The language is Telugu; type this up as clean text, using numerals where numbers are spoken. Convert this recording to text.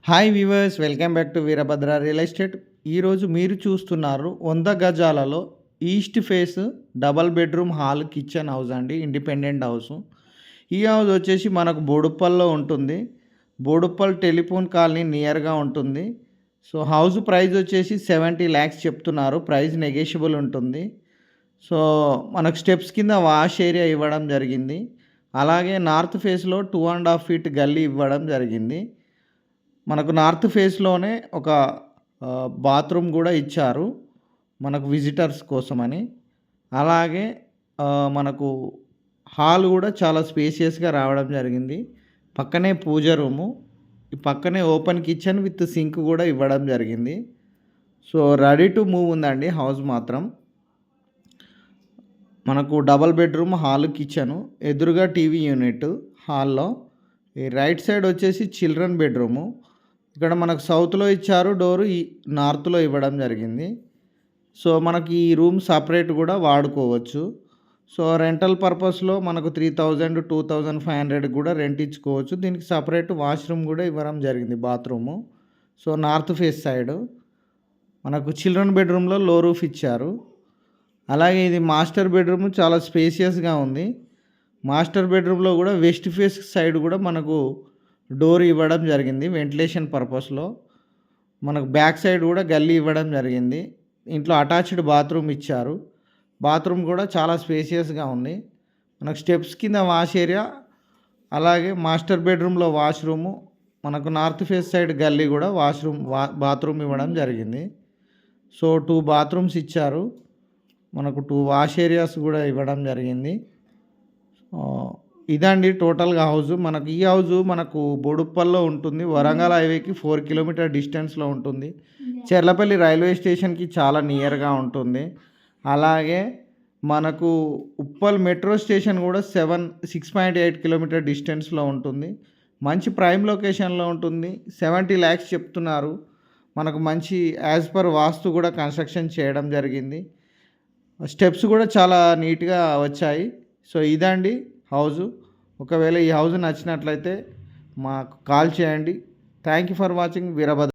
Hi viewers, welcome back to Veerabhadra real estate. ఈరోజు మీరు చూస్తున్నారు 100 గజాలలో east face double bedroom hall kitchen house అండి, ఇండిపెండెంట్ హౌస్. ఈ హౌస్ వచ్చేసి మనకు బోడుప్పల్లో ఉంటుంది. బోడుప్పల్ టెలిఫోన్ కాలనీ నియర్గా ఉంటుంది. సో హౌస్ ప్రైస్ వచ్చేసి 70 lakhs చెప్తున్నారు. ప్రైస్ నెగోషియబుల్ ఉంటుంది. సో మనకు స్టెప్స్ కింద వాష్ ఏరియా ఇవ్వడం జరిగింది. అలాగే నార్త్ ఫేస్లో 2.5 feet గల్లీ ఇవ్వడం జరిగింది. మనకు నార్త్ ఫేస్లోనే ఒక బాత్రూమ్ కూడా ఇచ్చారు మనకు విజిటర్స్ కోసమని. అలాగే మనకు హాల్ కూడా చాలా స్పేసియస్గా రావడం జరిగింది. పక్కనే పూజ రూము, పక్కనే ఓపెన్ కిచెన్ విత్ సింక్ కూడా ఇవ్వడం జరిగింది. సో రెడీ టు మూవ్ ఉందండి హౌస్ మాత్రం. మనకు డబల్ బెడ్రూమ్ హాల్ కిచెను, ఎదురుగా టీవీ యూనిట్ హాల్లో. ఈ రైట్ సైడ్ వచ్చేసి చిల్డ్రన్ బెడ్రూము. ఇక్కడ మనకు సౌత్లో ఇచ్చారు డోరు, ఈ నార్త్లో ఇవ్వడం జరిగింది. సో మనకి ఈ రూమ్ సపరేట్ కూడా వాడుకోవచ్చు. సో రెంటల్ పర్పస్లో మనకు 3000 2500 కూడా రెంట్ ఇచ్చుకోవచ్చు. దీనికి సపరేట్ వాష్రూమ్ కూడా ఇవ్వడం జరిగింది, bathroom. So north face side మనకు చిల్డ్రన్ బెడ్రూమ్లో లో రూఫ్ ఇచ్చారు. అలాగే ఇది మాస్టర్ బెడ్రూమ్, చాలా స్పేసియస్గా ఉంది. మాస్టర్ బెడ్రూమ్లో కూడా వెస్ట్ ఫేస్ సైడ్ కూడా మనకు డోర్ ఇవ్వడం జరిగింది వెంటిలేషన్ పర్పస్లో. మనకు బ్యాక్ సైడ్ కూడా గల్లీ ఇవ్వడం జరిగింది. ఇంట్లో అటాచ్డ్ బాత్రూమ్ ఇచ్చారు. బాత్రూమ్ కూడా చాలా స్పేసియస్గా ఉంది. మనకు స్టెప్స్ కింద వాష్ ఏరియా, అలాగే మాస్టర్ బెడ్రూమ్లో వాష్రూము, మనకు నార్త్ ఫేస్ సైడ్ గల్లీ కూడా బాత్రూమ్ ఇవ్వడం జరిగింది. సో 2 bathrooms ఇచ్చారు. మనకు 2 వాష్ ఏరియాస్ కూడా ఇవ్వడం జరిగింది. ఇదండి టోటల్గా హౌస్. మనకు ఈ హౌస్ మనకు బోడుప్పల్లో ఉంటుంది. వరంగల్ హైవేకి 4 kilometer డిస్టెన్స్లో ఉంటుంది. చెర్లపల్లి రైల్వే స్టేషన్కి చాలా నియర్గా ఉంటుంది. అలాగే మనకు ఉప్పల్ మెట్రో స్టేషన్ కూడా 6.8 kilometer డిస్టెన్స్లో ఉంటుంది. మంచి ప్రైమ్ లొకేషన్లో ఉంటుంది. 70 lakhs చెప్తున్నారు. మనకు మంచి యాజ్ పర్ వాస్తు కూడా కన్స్ట్రక్షన్ చేయడం జరిగింది. స్టెప్స్ కూడా చాలా నీట్గా వచ్చాయి. సో ఇదండి హౌజు. ఒకవేళ ఈ హౌస్ నచ్చినట్లయితే మాకు కాల్ చేయండి. Thank you for watching Veerabhadra.